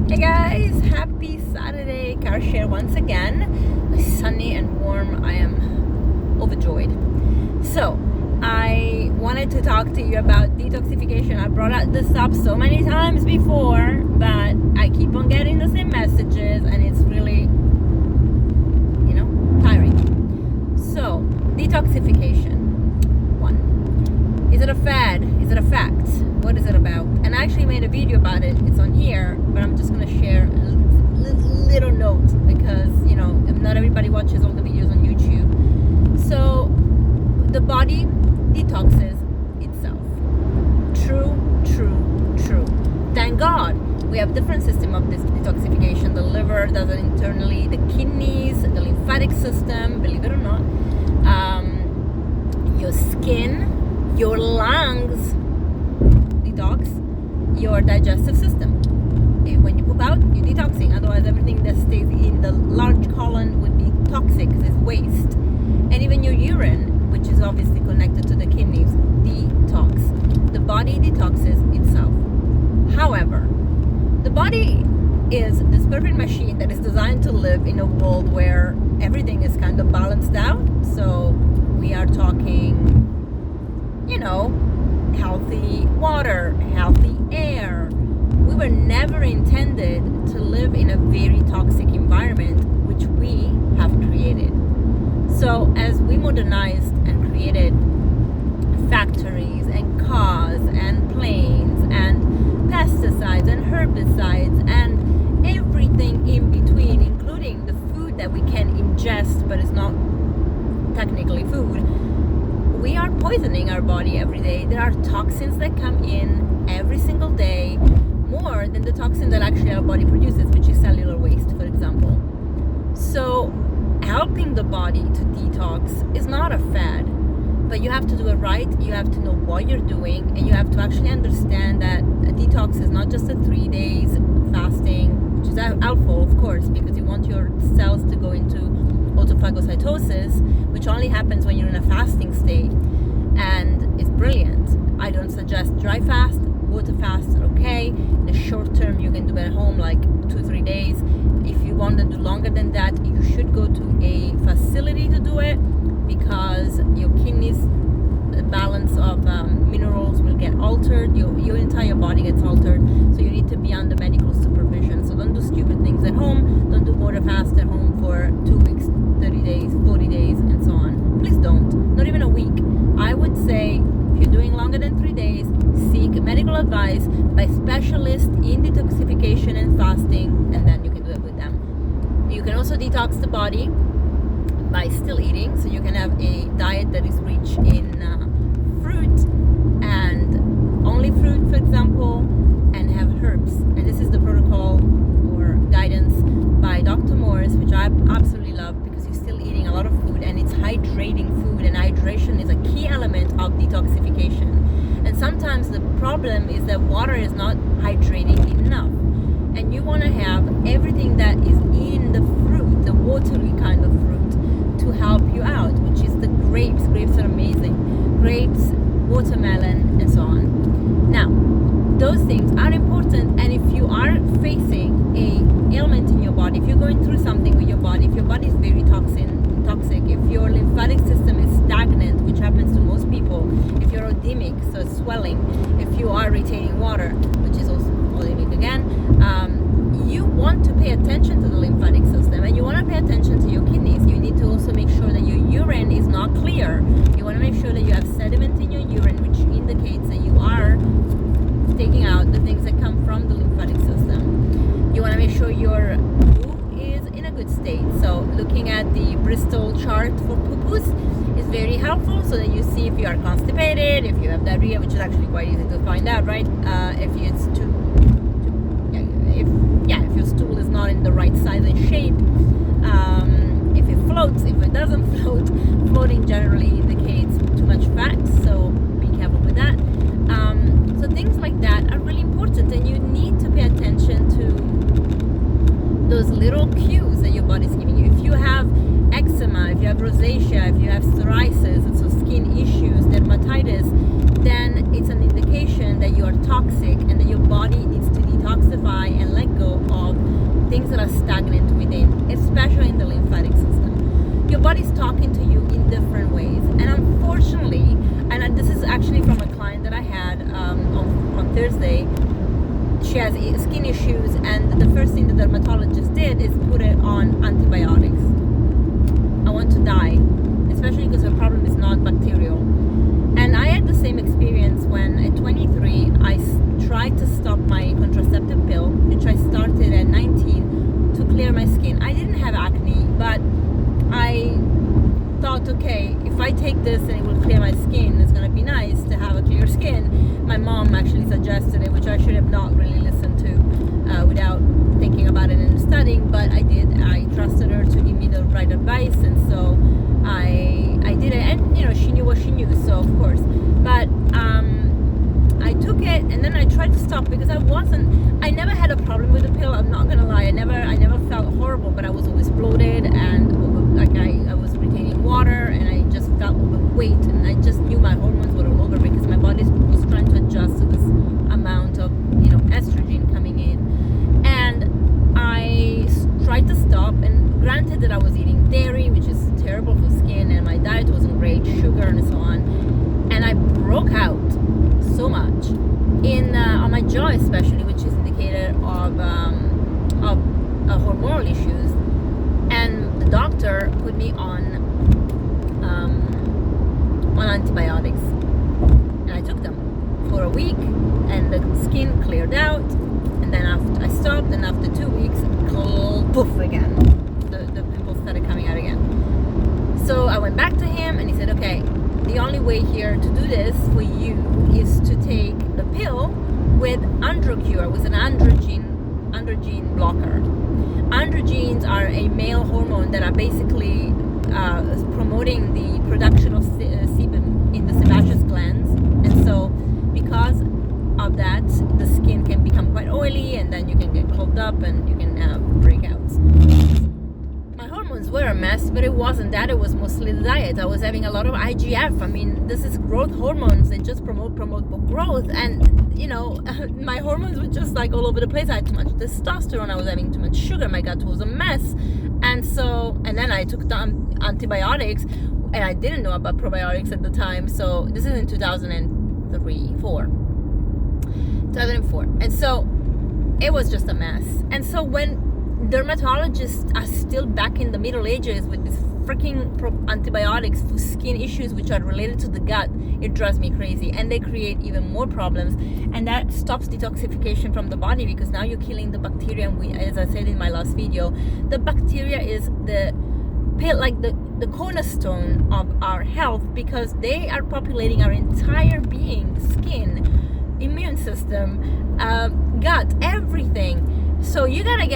Hey guys, happy Saturday. Car share once again. Sunny and warm. I am overjoyed. So, I wanted to talk to you about detoxification. I brought up this up so many times before, but I keep on getting the same messages and it's really, tiring. So, detoxification. One, is it a fad? Is it a fact? What is it about? And I actually made a video about it. It's on here, but I'm just going to share a little note because, not everybody watches all the videos on YouTube. So, the body detoxes itself. True. Thank God we have different system of this detoxification. The liver does it internally, the kidneys, the lymphatic system, believe it or not, your skin, your lungs detox, your digestive system. When you poop out, you're detoxing. Otherwise, everything that stays in the large colon would be toxic because it's waste. And even your urine, which is obviously connected to the kidneys, detox. The body detoxes itself. However, the body is this perfect machine that is designed to live in a world where everything is kind of balanced out. So we are talking, healthy water, healthy air. We were never intended to live in a very toxic environment, which we have created. So as we modernized and created factories and cars and planes and pesticides and herbicides and everything in between, including the food that we can ingest but it's not technically food, we are poisoning our body every day. There are toxins that come in every single day, more than the toxin that actually our body produces, which is cellular waste, for example. So helping the body to detox is not a fad, but you have to do it right. You have to know what you're doing, and you have to actually understand that a detox is not just a 3 days fasting, which is helpful, of course, because you want your cells to go into autophagocytosis, which only happens when you're in a fasting state, and it's brilliant. I don't suggest dry fast. Water fasts are okay. In the short term, you can do it at home, like 2-3 days. If you want to do longer than that, you should go to a facility to do it, because your kidneys, the balance of minerals will get altered. Your entire body gets altered. So you need to be under medical supervision. So don't do stupid things at home. Don't do water fast at home for 2 weeks, 30 days, 40 days, and so on. Please don't. Not even a week. I would say if you're doing longer than 3 days, seek medical advice by specialists in detoxification and fasting, and then you can do it with them. You can also detox the body by still eating, so you can have a diet that is rich in fruit and only fruit, for example, and have herbs. And this is the protocol or guidance by Dr. Morris, which I absolutely love, because you're still eating a lot of food and it's hydrating food, and hydration is a key element of detoxification. And sometimes the problem is that water is not hydrating enough, and you want to have everything that is in the fruit, the watery kind of fruit, to help you out, which is the grapes. Grapes are amazing. Grapes, watermelon, and so on. Now, those things are important, and if you are facing a ailment in your body, if you're going through something with your body, if your body is very toxic, if your lymphatic system is stagnant, which happens to most people, if you're edemic, so swelling, if you are retaining water, which is also edemic again, you want to pay attention to the lymphatic system, and you want to pay attention to your kidneys. You need to also make sure that your urine is not clear. You want to make sure that you have sediment in your urine, which indicates that you are taking out the things that come from the lymphatic system. You want to make sure your poo is in a good state. So looking at the Bristol chart for poo-poos is very helpful, so that you see if you are constipated, if you have diarrhea, which is actually quite easy to find out, right? If your stool is not in the right size and shape, if it floats, if it doesn't float. Floating generally indicates too much fat, so be careful with that. So things like that are really important, and you need to pay attention to those little cues that your body's giving you. If you have eczema, if you have rosacea, if you have psoriasis, and so skin issues, dermatitis, then it's an indication that you are toxic and that your body needs to detoxify and let go of body's talking to you in different ways. And unfortunately, and this is actually from a client that I had on Thursday. She has skin issues, and the first thing the dermatologist did is put it on antibiotics. I want to die, especially because her problem is not bacterial. And I had the same experience when at 23 I tried to stop my contraceptive pill, which I started at 19 to clear my skin. I didn't have acne, but I thought, okay, if I take this and it will clear my skin, it's gonna be nice to have a clear skin. My mom actually suggested it, which I should have not really listened to without thinking about it and studying, but I did. I trusted her to give me the right advice, and so I did it. And she knew what she knew, so of course. But I took it, and then I tried to stop because I never had a problem with the pill. I'm not gonna lie, I never felt horrible, but I was always bloated and I was retaining water, and I just felt overweight, and I just knew my hormones were all over because my body was trying to adjust to this amount of estrogen coming in. And I tried to stop, and granted that I was eating dairy, which is terrible for skin, and my diet wasn't great, sugar and so on, and I broke out so much on my jaw especially, which is indicator of hormonal issues. And the doctor put me on antibiotics, and I took them for a week, and the skin cleared out. And then after I stopped, and after 2 weeks, poof again, the pimples started coming out again. So I went back to him, and he said, okay, the only way here to do this for you is to take the pill with Androcure, with an androgen blocker. Androgens are a male hormone that are basically promoting the production of sebum in the sebaceous glands, and so because of that, the skin can become quite oily, and then you can get clogged up, and you can have breakouts. My hormones were a mess, but it wasn't that. It was mostly the diet. I was having a lot of IGF. I mean, this is growth hormones. They just promote growth, and my hormones were just like all over the place. I had too much testosterone. I was having too much sugar. My gut was a mess, and then I took the antibiotics, and I didn't know about probiotics at the time. So this is in 2004, and so it was just a mess. And so when dermatologists are still back in the Middle Ages with these freaking antibiotics for skin issues which are related to the gut, it drives me crazy, and they create even more problems, and that stops detoxification from the body, because now you're killing the bacteria. And as I said in my last video, the bacteria is the cornerstone of our health, because they are populating our entire being, skin, immune system, gut, everything. So you gotta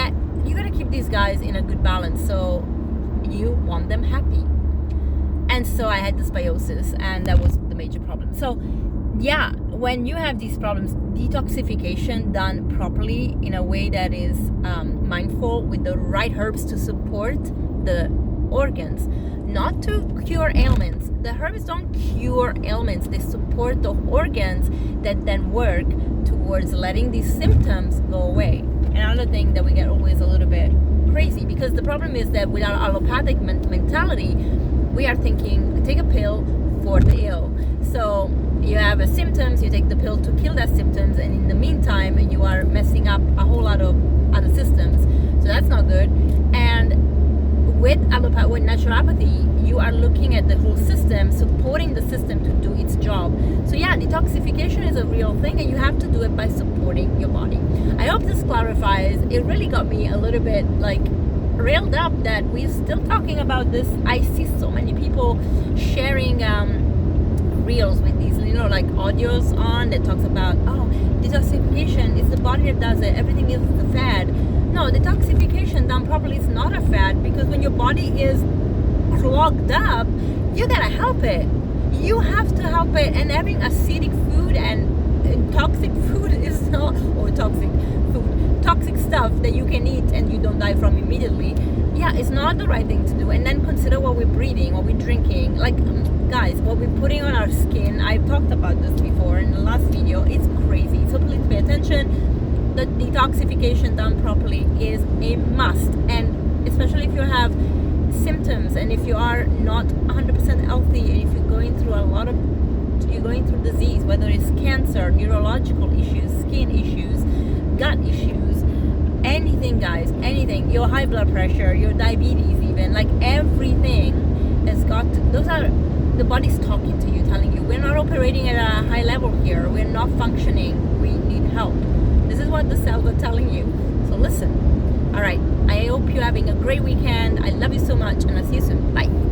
keep these guys in a good balance, so you want them happy. And so I had dysbiosis, and that was the major problem. So yeah, when you have these problems, detoxification done properly in a way that is mindful, with the right herbs to support the organs, not to cure ailments. The herbs don't cure ailments, they support the organs that then work towards letting these symptoms go away. Another thing that we get always a little bit crazy, because the problem is that with our allopathic mentality, we are thinking, take a pill for the ill. So you have a symptoms, you take the pill to kill that symptoms, and in the meantime you are messing up a whole lot of other systems. So that's not good. And with naturopathy, you are looking at the whole system, supporting the system to do its job. So yeah, detoxification is a real thing, and you have to do it by supporting your body. I hope this clarifies. It really got me a little bit railed up that we're still talking about this. I see so many people sharing reels with these audios on that talks about, detoxification is the body that does it, everything is a fad. No, detoxification done properly is not a fad, because when your body is clogged up, you gotta help it. You have to help it, and having acidic food and toxic food is not, or toxic stuff that you can eat and you don't die from immediately. Yeah, it's not the right thing to do. And then consider what we're breathing, what we're drinking. Guys, what we're putting on our skin. I've talked about this before in the last video. It's crazy. So please pay attention. The detoxification done properly is a must, and especially if you have symptoms, and if you are not 100% healthy, and if you're going through disease, whether it's cancer, neurological issues, skin issues, gut issues, anything, guys, anything, your high blood pressure, your diabetes, even, like everything has got to, those are the body's talking to you, telling you we're not operating at a high level here, we're not functioning, we need help. This is what the cells are telling you. So listen. All right, I hope you're having a great weekend. I love you so much, and I'll see you soon. Bye.